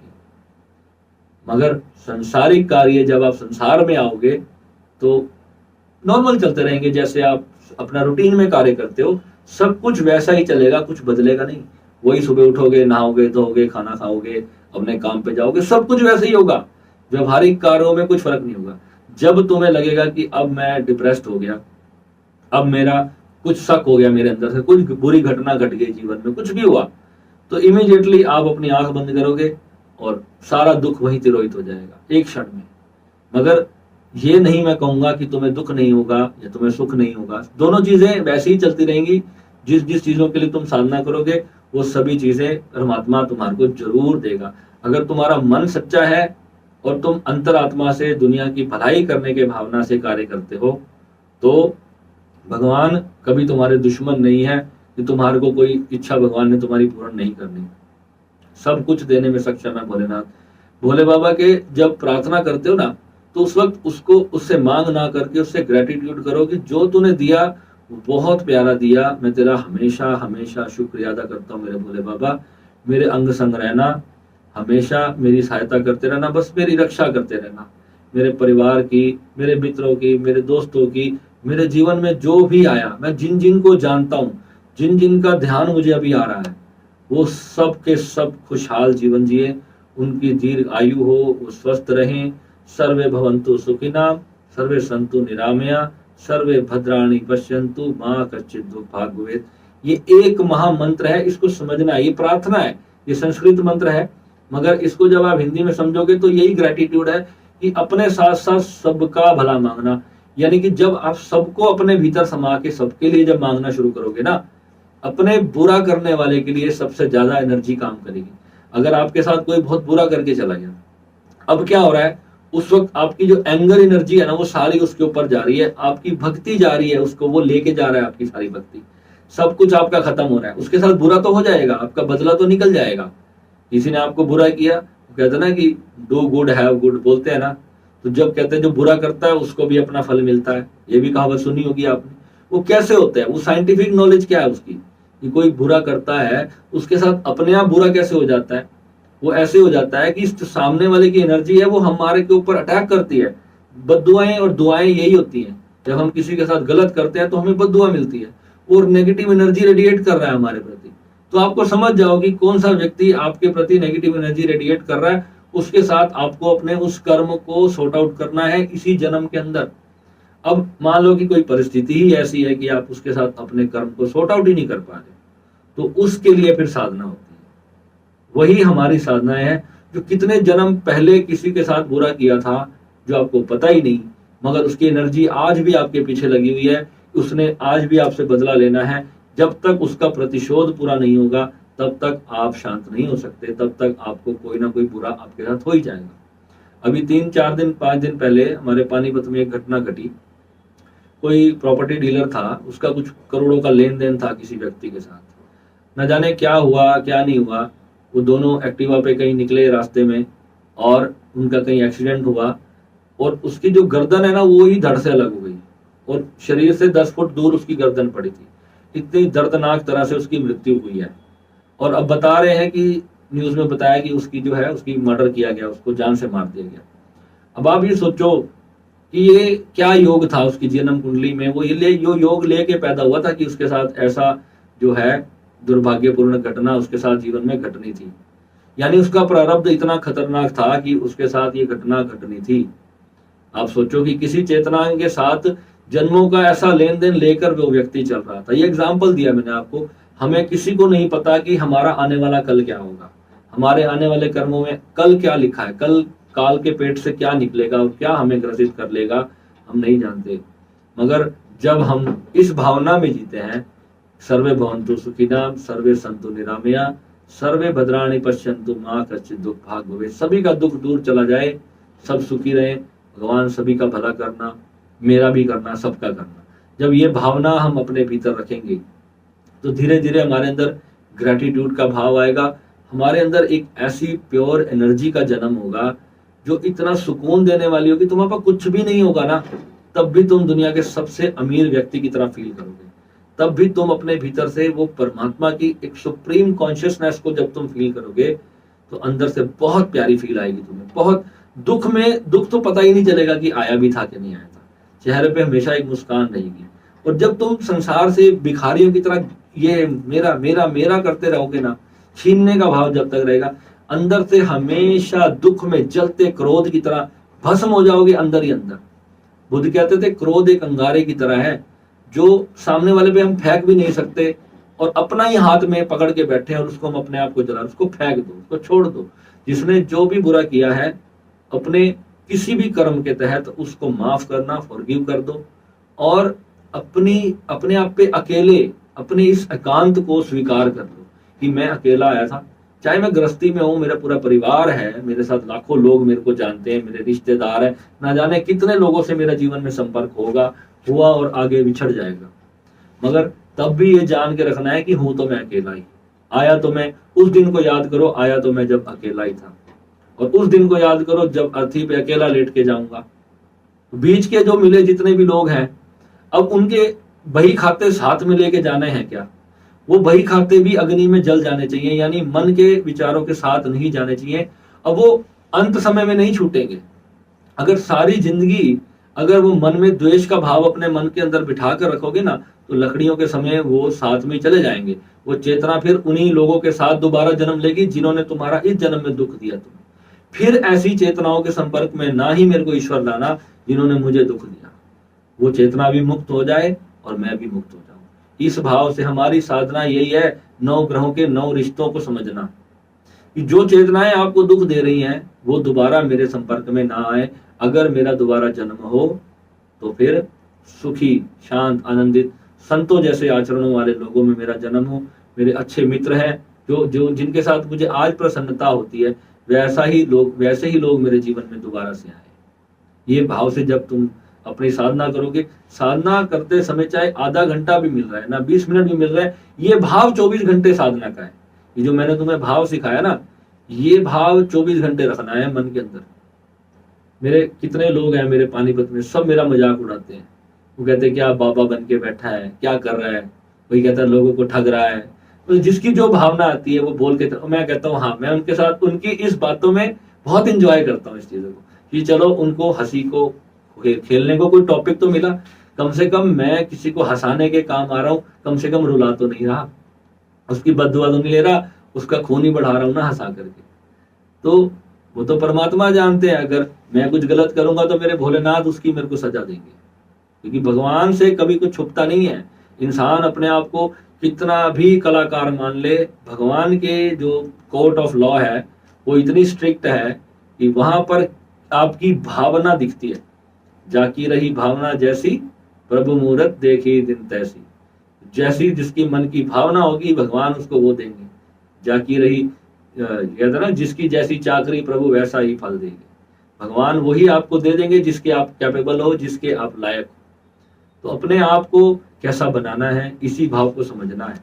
मगर संसारिक कार्य जब आप संसार में आओगे तो नॉर्मल चलते रहेंगे, जैसे आप अपना रूटीन में कार्य करते हो, सब कुछ वैसा ही चलेगा, कुछ बदलेगा नहीं। वही सुबह उठोगे, नहाओगे, धोगे, खाना खाओगे, अपने काम पे जाओगे, सब कुछ वैसे ही होगा। व्यवहारिक कार्यों में कुछ फर्क नहीं होगा। जब तुम्हें लगेगा कि अब मैं डिप्रेस्ड हो गया, अब मेरा कुछ शक हो गया मेरे अंदर से, कुछ बुरी घटना घट गई जीवन में, कुछ भी हुआ, तो इमीडिएटली आप अपनी आंख बंद करोगे और सारा दुख वहीं तिरोहित हो जाएगा एक क्षण में। मगर ये नहीं मैं कहूंगा कि तुम्हें दुख नहीं होगा या तुम्हें सुख नहीं होगा, दोनों चीजें वैसे ही चलती रहेंगी। जिस जिस चीजों के लिए तुम साधना करोगे वो सभी चीजें परमात्मा तुम्हारे को जरूर देगा। अगर तुम्हारा मन सच्चा है और तुम अंतरात्मा से दुनिया की भलाई करने के भावना से कार्य करते हो, तो भगवान कभी तुम्हारे दुश्मन नहीं है कि तुम्हारे को कोई इच्छा भगवान ने तुम्हारी पूर्ण नहीं करनी। सब कुछ देने में सक्षम है भोलेनाथ। भोले बाबा के जब प्रार्थना करते हो ना, तो उस वक्त उसको उससे मांग ना करके उससे ग्रेटिट्यूड करो कि जो तूने दिया बहुत प्यारा दिया, मैं तेरा हमेशा हमेशा शुक्रिया अदा करता हूँ मेरे भोले बाबा। मेरे अंग संग रहना, हमेशा मेरी सहायता करते रहना, बस मेरी रक्षा करते रहना, मेरे परिवार की, मेरे मित्रों की, मेरे दोस्तों की, मेरे जीवन में जो भी आया, मैं जिन जिन को जानता हूँ, जिन जिन का ध्यान मुझे अभी आ रहा है, वो सब के सब खुशहाल जीवन जिए, उनकी दीर्घ आयु हो, वो स्वस्थ रहें। सर्वे भवन्तु सुखिनः, सर्वे सन्तु निरामया, सर्वे भद्राणि पश्यन्तु मा कश्चित् दुःखभाग् भवेत्। ये एक महामंत्र है, इसको समझना है। ये प्रार्थना है, ये संस्कृत मंत्र है, मगर इसको जब आप हिंदी में समझोगे तो यही ग्रेटिट्यूड है कि अपने साथ साथ सबका भला मांगना। यानी कि जब आप सबको अपने भीतर समा के सबके लिए जब मांगना शुरू करोगे ना, अपने बुरा करने वाले के लिए सबसे ज्यादा एनर्जी काम करेगी। अगर आपके साथ कोई बहुत बुरा करके चला गया, अब क्या हो रहा है, उस वक्त आपकी जो एंगर एनर्जी है ना, वो सारी उसके ऊपर जा रही है, आपकी भक्ति जा रही है, उसको वो लेके जा रहा है, आपकी सारी भक्ति, सब कुछ आपका खत्म हो रहा है। उसके साथ बुरा तो हो जाएगा, आपका बदला तो निकल जाएगा। किसी ने आपको बुरा किया, कहते ना कि डू गुड हैव गुड, बोलते हैं ना, तो जब कहते हैं जो बुरा करता है उसको भी अपना फल मिलता है, ये भी कहावत सुनी होगी आपने। वो कैसे होता है, वो साइंटिफिक नॉलेज क्या है उसकी, कि कोई बुरा करता है उसके साथ अपने आप बुरा कैसे हो जाता है। वो ऐसे हो जाता है कि सामने वाले की एनर्जी है वो हमारे के ऊपर अटैक करती है। बद्दुआएं और दुआएं यही होती हैं, जब हम किसी के साथ गलत करते हैं तो हमें बद्दुआ मिलती है और नेगेटिव एनर्जी रेडिएट कर रहा है हमारे प्रति। तो आपको समझ जाओ कि कौन सा व्यक्ति आपके प्रति नेगेटिव एनर्जी रेडिएट कर रहा है, उसके साथ आपको अपने उस कर्म को सॉर्ट आउट करना है इसी जन्म के अंदर। अब मान लो कि कोई परिस्थिति ही ऐसी है कि आप उसके साथ अपने कर्म को सॉर्ट आउट ही नहीं कर पा रहे, तो उसके लिए फिर साधना होती है। वही हमारी साधना है, जो कितने जन्म पहले किसी के साथ बुरा किया था जो आपको पता ही नहीं, मगर उसकी एनर्जी आज भी आपके पीछे लगी हुई है, उसने आज भी आपसे बदला लेना है। जब तक उसका प्रतिशोध पूरा नहीं होगा तब तक आप शांत नहीं हो सकते, तब तक आपको कोई ना कोई बुरा आपके साथ हो ही जाएगा। अभी 3-4 दिन 5 दिन पहले हमारे पानीपत में एक घटना घटी। कोई प्रॉपर्टी डीलर था, उसका कुछ करोड़ों का लेन देन था किसी व्यक्ति के साथ, न जाने क्या हुआ क्या नहीं हुआ। वो दोनों एक्टिवा पे कहीं निकले रास्ते में और उनका कहीं एक्सीडेंट हुआ और उसकी जो गर्दन है ना वो ही धड़ से अलग हो गई और शरीर से 10 फुट दूर उसकी गर्दन पड़ी थी। इतनी दर्दनाक तरह से उसकी मृत्यु हुई है। और अब बता रहे हैं कि न्यूज में बताया कि उसकी जो है उसकी मर्डर किया गया, उसको जान से मार दिया गया। अब आप ये सोचो कि ये क्या योग था उसकी जन्म कुंडली में, वो ये योग लेके पैदा हुआ था कि उसके साथ ऐसा जो है दुर्भाग्यपूर्ण घटना उसके साथ जीवन में घटनी थी। यानी उसका प्रारब्ध इतना खतरनाक था कि उसके साथ ये घटना घटनी थी। आप सोचो कि किसी चेतना के साथ जन्मों का ऐसा लेन देन लेकर वो व्यक्ति चल रहा था। ये एग्जाम्पल दिया मैंने आपको। हमें किसी को नहीं पता कि हमारा आने वाला कल क्या होगा, हमारे आने वाले कर्मों में कल क्या लिखा है, कल काल के पेट से क्या निकलेगा और क्या हमें ग्रसित कर लेगा, हम नहीं जानते। मगर जब हम इस भावना में जीते हैं, सर्वे भवन्तु सुखिनः, सर्वे सन्तु निरामया, सर्वे भद्राणि पश्यन्तु मा कश्चित् दुःखभाग् भवेत्, सभी का दुख दूर चला जाए, सब सुखी रहे, भगवान सभी का भला करना, मेरा भी करना, सबका करना। जब ये भावना हम अपने भीतर रखेंगे तो धीरे धीरे हमारे अंदर ग्रेटिट्यूड का भाव आएगा, हमारे अंदर एक ऐसी प्योर एनर्जी का जन्म होगा जो इतना सुकून देने वाली होगी। तुम्हारे पास कुछ भी नहीं होगा ना, तब भी तुम दुनिया के सबसे अमीर व्यक्ति की तरह फील करोगे। तब भी तुम अपने भीतर से वो परमात्मा की एक सुप्रीम कॉन्शियसनेस को जब तुम फील करोगे तो अंदर से बहुत प्यारी फील आएगी तुम्हें। बहुत दुख में दुख तो पता ही नहीं चलेगा कि आया भी था कि नहीं आया था, चेहरे पे हमेशा एक मुस्कान रहेगी। और जब तुम संसार से भिखारियों की तरह ये मेरा मेरा मेरा करते रहोगे ना, छीनने का भाव जब तक रहेगा, अंदर से हमेशा दुख में जलते क्रोध की तरह भस्म हो जाओगे अंदर ही अंदर। बुद्ध कहते थे क्रोध एक अंगारे की तरह है, जो सामने वाले पे हम फेंक भी नहीं सकते, और अपना ही हाथ में पकड़ के बैठे हैं और उसको हम अपने आप को जला, उसको फेंक दो, उसको छोड़ दो। जिसने जो भी बुरा किया है अपने किसी भी कर्म के तहत उसको माफ करना, फॉरगिव कर दो, और अपने आप पे अकेले अपने इस एकांत को स्वीकार कर लो कि मैं अकेला आया था, चाहे मैं गृहस्थी में हूं, मेरा पूरा परिवार है, मेरे साथ लाखों लोग मेरे को जानते हैं, मेरे रिश्तेदार हैं, ना जाने कितने लोगों से मेरा जीवन में संपर्क हुआ और आगे बिछड़ जाएगा, मगर तब भी ये जान के रखना है कि हूं तो मैं अकेला ही। आया तो मैं, उस दिन को याद करो, आया तो मैं जब अकेला ही था, और उस दिन को याद करो जब अर्थी पे अकेला लेट के जाऊंगा। बीच के जो मिले जितने भी लोग हैं, अब उनके बही खाते साथ में लेके जाने हैं क्या? वो बही खाते भी अग्नि में जल जाने चाहिए, यानी मन के विचारों के साथ नहीं जाने चाहिए। अब वो अंत समय में नहीं छूटेंगे। अगर सारी जिंदगी अगर वो मन में द्वेष का भाव अपने मन के अंदर बिठा कर रखोगे ना, तो लकड़ियों के समय वो साथ में चले जाएंगे। वो चेतना फिर उन्हीं लोगों के साथ दोबारा जन्म लेगी जिन्होंने तुम्हारा इस जन्म में दुख दिया तुम्हें। फिर ऐसी चेतनाओं के संपर्क में ना ही मेरे को ईश्वर लाना जिन्होंने मुझे दुख दिया। वो चेतना भी मुक्त हो जाए और मैं भी मुक्त हो जाऊं। इस भाव से हमारी साधना यही है, 9 ग्रहों के 9 रिश्तों को समझना कि जो चेतनाएं आपको दुख दे रही हैं वो दोबारा मेरे संपर्क में ना आए। अगर मेरा दोबारा जन्म हो तो फिर सुखी, शांत, आनंदित, संतों जैसे आचरणों वाले लोगों में मेरा जन्म हो। मेरे अच्छे मित्र हैं जो जो जिनके साथ मुझे आज प्रसन्नता होती है, वैसे ही लोग मेरे जीवन में दोबारा से आए। ये भाव से जब तुम अपनी साधना करोगे, साधना करते समय चाहे आधा घंटा भी मिल रहा है ना, 20 मिनट भी मिल रहा है, ये भाव 24 घंटे साधना का है। ये जो मैंने तुम्हें भाव सिखाया ना, ये भाव 24 घंटे रखना है मन के अंदर। मेरे कितने लोग हैं मेरे पानीपत में, सब मेरा मजाक उड़ाते हैं। वो कहते हैं क्या बाबा बन के बैठा है, क्या कर रहा है, कोई कहता है लोगों को ठग रहा है। तो जिसकी जो भावना आती है वो बोल के, मैं कहता हूँ हाँ, मैं उनके साथ उनकी इस बातों में बहुत इंजॉय करता हूँ इस चीजों को, कि चलो उनको हंसी को खेलने को कोई टॉपिक तो मिला, कम से कम मैं किसी को हंसाने के काम आ रहा हूँ, कम से कम रुला तो नहीं रहा, उसकी बददुआ तो नहीं ले रहा, उसका खून ही बढ़ा रहा हूँ ना हंसा करके। तो वो तो परमात्मा जानते हैं, अगर मैं कुछ गलत करूंगा तो मेरे भोलेनाथ उसकी मेरे को सजा देंगे, क्योंकि भगवान से कभी कुछ छुपता नहीं है। इंसान अपने आप को कितना भी कलाकार मान ले, भगवान के जो कोर्ट ऑफ लॉ है वो इतनी स्ट्रिक्ट है कि वहां पर आपकी भावना दिखती है। जाकी रही भावना जैसी, प्रभु मूरत देखी दिन तैसी। जैसी जिसकी मन की भावना होगी भगवान उसको वो देंगे। जाकी रही कहते ना, जिसकी जैसी चाकरी प्रभु वैसा ही फल देंगे। भगवान वही आपको दे देंगे जिसके आप कैपेबल हो, जिसके आप लायक हो। तो अपने आप को कैसा बनाना है, इसी भाव को समझना है।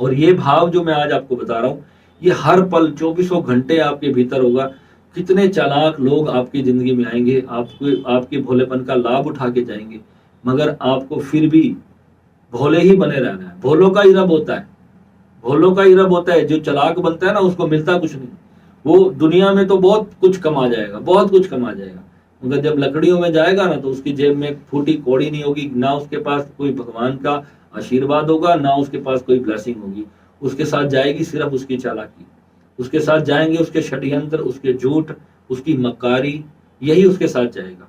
और ये भाव जो मैं आज आपको बता रहा हूं, ये हर पल 24 घंटे आपके भीतर होगा। कितने चालाक लोग आपकी जिंदगी में आएंगे, आपके भोलेपन का लाभ उठा के जाएंगे, मगर आपको फिर भी भोले ही बने रहना है। भोलों का ही रब होता है, भोलों का ही रब होता है। जो चालाक बनता है ना उसको मिलता कुछ नहीं। वो दुनिया में तो बहुत कुछ कमा जाएगा, बहुत कुछ कमा जाएगा, मगर जब लकड़ियों में जाएगा ना तो उसकी जेब में फूटी कौड़ी नहीं होगी, ना उसके पास कोई भगवान का आशीर्वाद होगा, ना उसके पास कोई ब्लेसिंग होगी। उसके साथ जाएगी सिर्फ उसकी चालाकी, उसके साथ जाएंगे उसके षड्यंत्र, उसके झूठ, उसकी मक्कारी, यही उसके साथ जाएगा।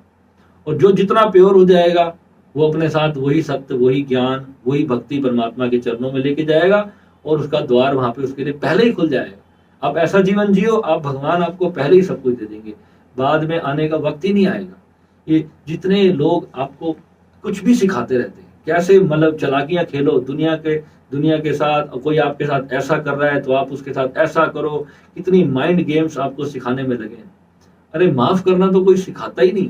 और जो जितना प्योर हो जाएगा वो अपने साथ वही सत्य, वही ज्ञान, वही भक्ति परमात्मा के चरणों में लेके जाएगा, और उसका द्वार वहां पे उसके लिए पहले ही खुल जाएगा। आप ऐसा जीवन जियो, आप भगवान आपको पहले ही सब कुछ दे देंगे, बाद में आने का वक्त ही नहीं आएगा। ये जितने लोग आपको कुछ भी सिखाते रहते हैं, कैसे मतलब चालाकियां खेलो दुनिया के साथ, कोई आपके साथ ऐसा कर रहा है तो आप उसके साथ ऐसा करो, कितनी माइंड गेम्स आपको सिखाने में लगे हैं। अरे माफ करना तो कोई सिखाता ही नहीं।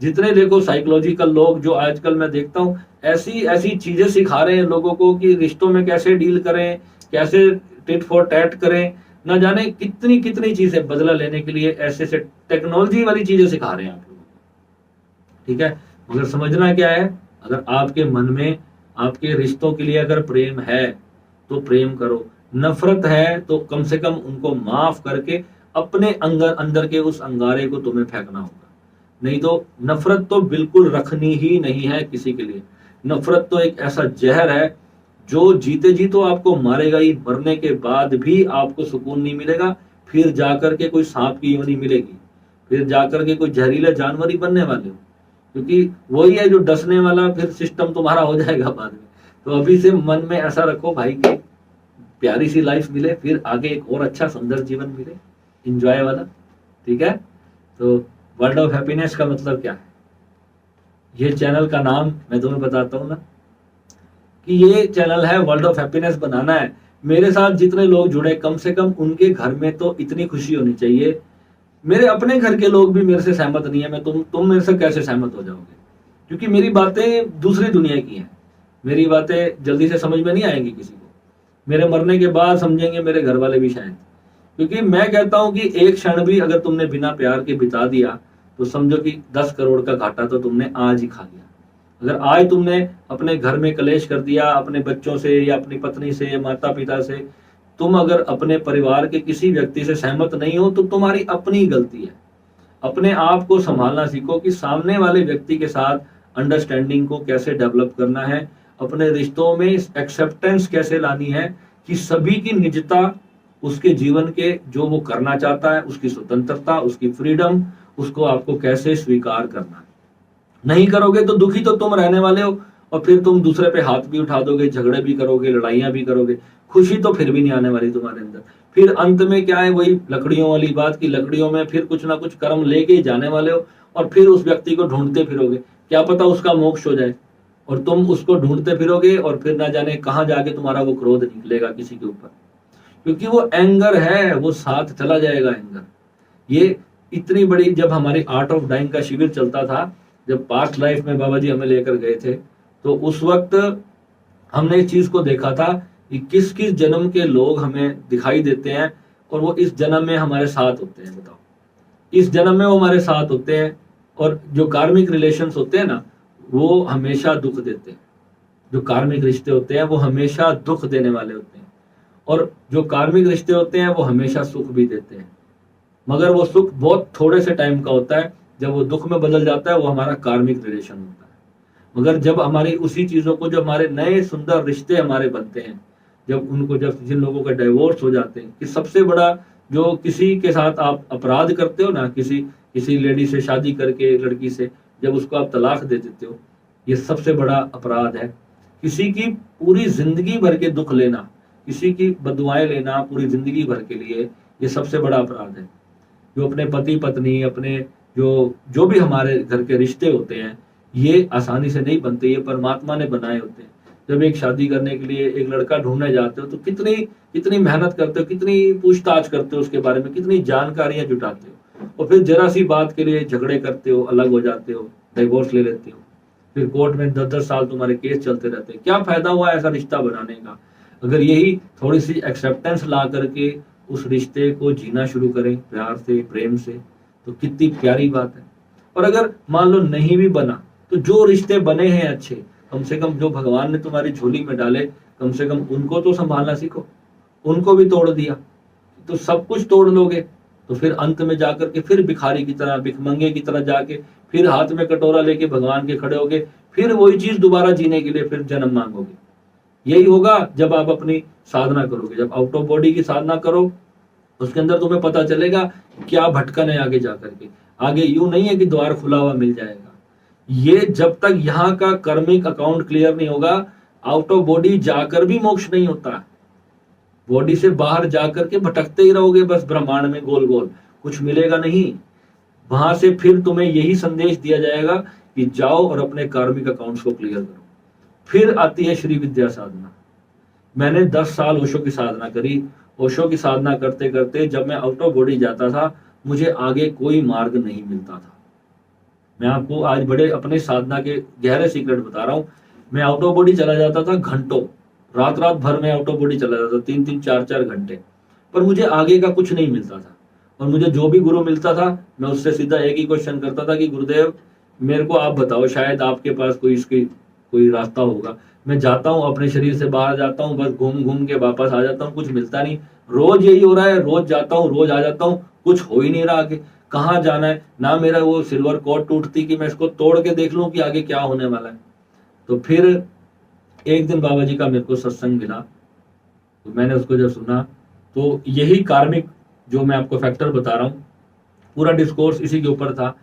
जितने देखो साइकोलॉजिकल लोग जो आजकल मैं देखता हूँ, ऐसी ऐसी चीजें सिखा रहे हैं लोगों को कि रिश्तों में कैसे डील करें, कैसे टिट फॉर टैट करें, ना जाने कितनी कितनी चीजें बदला लेने के लिए ऐसे से टेक्नोलॉजी वाली चीजें सिखा रहे हैं आप लोगों को। ठीक है, मगर समझना क्या है, अगर आपके मन में आपके रिश्तों के लिए अगर प्रेम है तो प्रेम करो, नफरत है तो कम से कम उनको माफ करके अपने अंदर के उस अंगारे को तुम्हें फेंकना होगा। नहीं तो नफरत तो बिल्कुल रखनी ही नहीं है किसी के लिए। नफरत तो एक ऐसा जहर है जो जीते जी तो आपको मारेगा ही, मरने के बाद भी आपको सुकून नहीं मिलेगा। फिर जाकर के कोई सांप की योनि मिलेगी, फिर जाकर के कोई जहरीला जानवर ही बनने वाले हो। क्योंकि वही है जो डसने वाला, फिर सिस्टम तुम्हारा हो जाएगा बाद में। तो अभी से मन में ऐसा रखो भाई कि प्यारी सी लाइफ मिले, फिर आगे एक और अच्छा सुंदर जीवन मिले, इंजॉय वाला। ठीक है, तो वर्ल्ड ऑफ हैप्पीनेस का मतलब क्या है, ये चैनल का नाम मैं तुम्हें बताता हूँ ना, कि ये चैनल है वर्ल्ड ऑफ हैप्पीनेस बनाना है। मेरे साथ जितने लोग जुड़े, कम से कम उनके घर में तो इतनी खुशी होनी चाहिए। मेरे अपने घर के लोग भी मेरे से सहमत नहीं है, मैं तुम मेरे से कैसे सहमत हो जाओगे, क्योंकि मेरी बातें दूसरी दुनिया की हैं। मेरी बातें जल्दी से समझ में नहीं आएंगी किसी को, मेरे मरने के बाद समझेंगे मेरे घर वाले भी शायद। क्योंकि मैं कहता हूं कि एक क्षण भी अगर तुमने बिना प्यार के बिता दिया तो समझो कि 10 करोड़ का घाटा तो तुमने आज ही खा लिया। अगर आज तुमने अपने घर में कलेश कर दिया, अपने बच्चों से या अपनी पत्नी से या माता पिता से, तुम अगर अपने परिवार के किसी व्यक्ति से सहमत नहीं हो तो तुम्हारी अपनी गलती है। अपने आप को संभालना सीखो कि सामने वाले व्यक्ति के साथ अंडरस्टैंडिंग को कैसे डेवलप करना है, अपने रिश्तों में एक्सेप्टेंस कैसे लानी है कि सभी की निजता, उसके जीवन के जो वो करना चाहता है, उसकी स्वतंत्रता, उसकी फ्रीडम, उसको आपको कैसे स्वीकार करना है। नहीं करोगे तो दुखी तो तुम रहने वाले हो, और फिर तुम दूसरे पे हाथ भी उठा दोगे, झगड़े भी करोगे, लड़ाइयां भी करोगे, खुशी तो फिर भी नहीं आने वाली तुम्हारे अंदर। फिर अंत में क्या है, वही लकड़ियों वाली बात की लकड़ियों में फिर कुछ ना कुछ कर्म लेके ही जाने वाले हो, और फिर उस व्यक्ति को ढूंढते फिरोगे, क्या पता उसका मोक्ष हो जाए, और तुम उसको ढूंढते फिरोगे और फिर ना जाने कहां जाके तुम्हारा वो क्रोध निकलेगा किसी के ऊपर, क्योंकि वो एंगर है, वो साथ चला जाएगा एंगर। ये इतनी बड़ी, जब हमारी आर्ट ऑफ डाइंग का शिविर चलता था, जब पास्ट लाइफ में बाबा जी हमें लेकर गए थे, तो उस वक्त हमने इस चीज को देखा था कि किस किस जन्म के लोग हमें दिखाई देते हैं, और वो इस जन्म में हमारे साथ होते हैं। बताओ, इस जन्म में वो हमारे साथ होते हैं, और जो कार्मिक रिलेशंस होते हैं ना, वो हमेशा दुख देते हैं। जो कार्मिक रिश्ते होते हैं वो हमेशा दुख देने वाले होते हैं, और जो कार्मिक रिश्ते होते हैं वो हमेशा सुख भी देते हैं, मगर वो सुख बहुत थोड़े से टाइम का होता है। जब वो दुख में बदल जाता है वो हमारा कार्मिक रिलेशन होता है। मगर जब हमारी उसी चीजों को, जब हमारे नए सुंदर रिश्ते हमारे बनते हैं, जब जिन लोगों का डाइवोर्स हो जाते हैं, कि सबसे बड़ा जो किसी के साथ आप अपराध करते हो ना, किसी लेडी से शादी करके, लड़की से, जब उसको आप तलाक दे देते हो, ये सबसे बड़ा अपराध है। किसी की पूरी जिंदगी भर के दुख लेना, किसी की बदुआएं लेना पूरी जिंदगी भर के लिए, ये सबसे बड़ा अपराध है। जो अपने पति पत्नी, अपने जो भी हमारे घर के रिश्ते होते हैं, ये आसानी से नहीं बनते, ये परमात्मा ने बनाए होते हैं। जब एक शादी करने के लिए एक लड़का ढूंढने जाते हो तो कितनी मेहनत करते हो, कितनी पूछताछ करते हो उसके बारे में, कितनी जानकारियां जुटाते हो, और फिर जरा सी बात के लिए झगड़े करते हो, अलग हो जाते हो, डिवोर्स ले लेते हो, फिर कोर्ट में 10-10 साल तुम्हारे केस चलते रहते हैं। क्या फायदा हुआ ऐसा रिश्ता बनाने का? अगर यही थोड़ी सी एक्सेप्टेंस ला करके उस रिश्ते को जीना शुरू करें प्यार से, प्रेम से, तो कितनी प्यारी बात है। और अगर मान लो नहीं भी बना, तो जो रिश्ते बने हैं अच्छे, कम से कम जो भगवान ने तुम्हारी झोली में डाले, कम से कम उनको तो संभालना सीखो। उनको भी तोड़ दिया तो सब कुछ तोड़ लोगे, तो फिर अंत में जाकर के फिर भिखारी की तरह, भिखमंगे की तरह जाके फिर हाथ में कटोरा लेके भगवान के खड़े होगे, फिर वही चीज दोबारा जीने के लिए फिर जन्म मांगोगे। यही होगा जब आप अपनी साधना करोगे। जब आउट ऑफ बॉडी की साधना करो, उसके अंदर तुम्हें पता चलेगा क्या भटकन है आगे जाकर के। आगे यूं नहीं है कि द्वार खुला हुआ मिल जाएगा। ये जब तक यहाँ का कर्मिक अकाउंट क्लियर नहीं होगा, आउट ऑफ बॉडी जाकर भी मोक्ष नहीं होता। बॉडी से बाहर जाकर के भटकते ही रहोगे बस ब्रह्मांड में गोल गोल, कुछ मिलेगा नहीं। वहां से फिर तुम्हें यही संदेश दिया जाएगा कि जाओ और अपने कार्मिक अकाउंट्स को क्लियर करो। फिर आती है श्री विद्या साधना। मैंने 10 साल ओशो की साधना करी। ओशो की साधना करते करते जब मैं आउट ऑफ बॉडी जाता था, मुझे आगे कोई मार्ग नहीं मिलता था। मैं आपको आज बड़े अपने साधना के गहरे सीक्रेट बता रहा हूं। मैं आउट ऑफ बॉडी चला जाता था घंटों, रात रात भर में आउट ऑफ बॉडी चला जाता था, 3-3 4-4 घंटे, पर मुझे आगे का कुछ नहीं मिलता था। और मुझे जो भी गुरु मिलता था, मैं उससे सीधा एक ही क्वेश्चन करता था कि गुरुदेव मेरे को आप बताओ, शायद आपके पास कोई रास्ता होगा। मैं जाता हूँ, अपने शरीर से बाहर जाता हूँ, बस घूम घूम के वापस आ जाता हूँ, कुछ मिलता नहीं। रोज यही हो रहा है, रोज जाता हूँ, रोज आ जाता हूँ, कुछ हो ही नहीं रहा आगे। कहाँ जाना है ना, मेरा वो सिल्वर कॉर्ड टूटती कि मैं इसको तोड़ के देख लूं कि आगे क्या होने वाला है। तो फिर एक दिन बाबा जी का मेरे को सत्संग मिला, तो मैंने उसको जब सुना, तो यही कार्मिक जो मैं आपको फैक्टर बता रहा हूँ, पूरा डिस्कोर्स इसी के ऊपर था।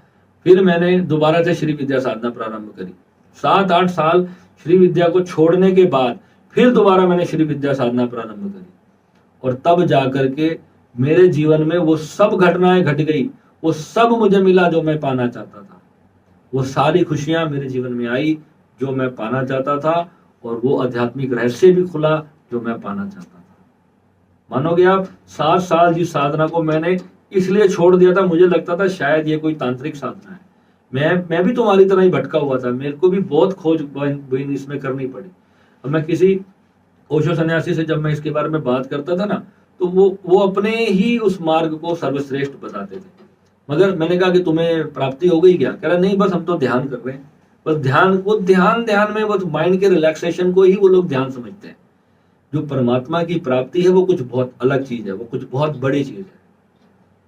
फिर मैंने दोबारा से श्री विद्या साधना प्रारंभ करी। 7-8 साल श्री विद्या को छोड़ने के बाद फिर दोबारा मैंने श्री विद्या साधना प्रारंभ करी, और तब जाकर के मेरे जीवन में वो सब घटनाएं घट गई, वो सब मुझे मिला जो मैं पाना चाहता था। वो सारी खुशियां मेरे जीवन में आई जो मैं पाना चाहता था, और वो आध्यात्मिक रहस्य भी खुला जो मैं पाना चाहता था। मानोगे आप, 7 साल जिस साधना को मैंने इसलिए छोड़ दिया था, मुझे लगता था शायद ये कोई तांत्रिक साधना है। मैं भी तुम्हारी तरह ही भटका हुआ था, मेरे को भी बहुत खोजबीन इसमें करनी पड़ी। अब मैं किसी ओशो सन्यासी से जब मैं इसके बारे में बात करता था ना, तो वो अपने ही उस मार्ग को सर्वश्रेष्ठ बताते थे। मगर मैंने कहा कि तुम्हें प्राप्ति हो गई क्या? कह रहा नहीं, बस हम तो ध्यान कर रहे हैं। बस ध्यान में बस माइंड के रिलैक्सेशन को ही वो लोग ध्यान समझते हैं। जो परमात्मा की प्राप्ति है वो कुछ बहुत अलग चीज है, वो कुछ बहुत बड़ी चीज है।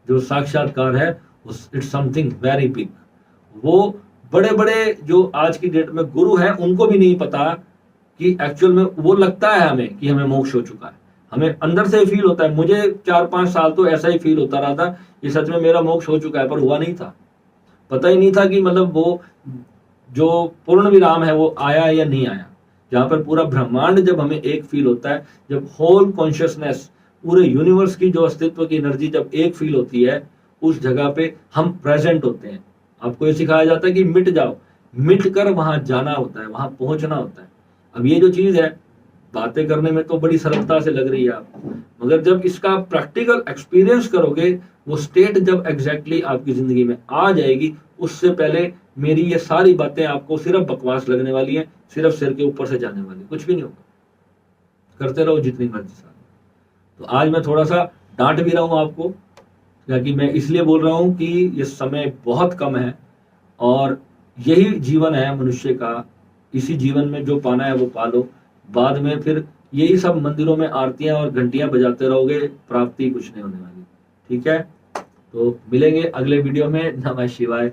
जो साक्षात्कार है इट्स समथिंग वेरी बिग। वो बड़े बड़े जो आज की डेट में गुरु हैं उनको भी नहीं पता कि एक्चुअल में वो लगता है हमें कि हमें मोक्ष हो चुका है। हमें अंदर से फील होता है, मुझे 4-5 साल तो ऐसा ही फील होता रहा था कि सच में मेरा मोक्ष हो चुका है, पर हुआ नहीं था। पता ही नहीं था कि मतलब वो जो पूर्ण विराम है वो आया या नहीं आया। जहां पर पूरा ब्रह्मांड जब हमें एक फील होता है, जब होल कॉन्शियसनेस, पूरे यूनिवर्स की जो अस्तित्व की एनर्जी जब एक फील होती है, उस जगह पे हम प्रेजेंट होते हैं। आपको ये सिखाया जाता है कि मिट जाओ, मिट कर वहां जाना होता है, वहां पहुंचना होता है। अब ये जो चीज है, बातें करने में तो बड़ी सरलता से लग रही है आपको, मगर जब इसका प्रैक्टिकल एक्सपीरियंस करोगे, वो स्टेट जब एग्जैक्टली आपकी जिंदगी में आ जाएगी, उससे पहले मेरी ये सारी बातें आपको सिर्फ बकवास लगने वाली हैं, सिर्फ सिर के ऊपर से जाने वाली, कुछ भी नहीं होगा। करते रहो जितनी मर्जी साल। तो आज मैं थोड़ा सा डांट भी रहा हूं आपको, क्योंकि मैं इसलिए बोल रहा हूं कि ये समय बहुत कम है और यही जीवन है मनुष्य का। इसी जीवन में जो पाना है वो पालो, बाद में फिर यही सब मंदिरों में आरतियां और घंटियां बजाते रहोगे, प्राप्ति कुछ नहीं होने वाली। ठीक है, तो मिलेंगे अगले वीडियो में। नमः शिवाय।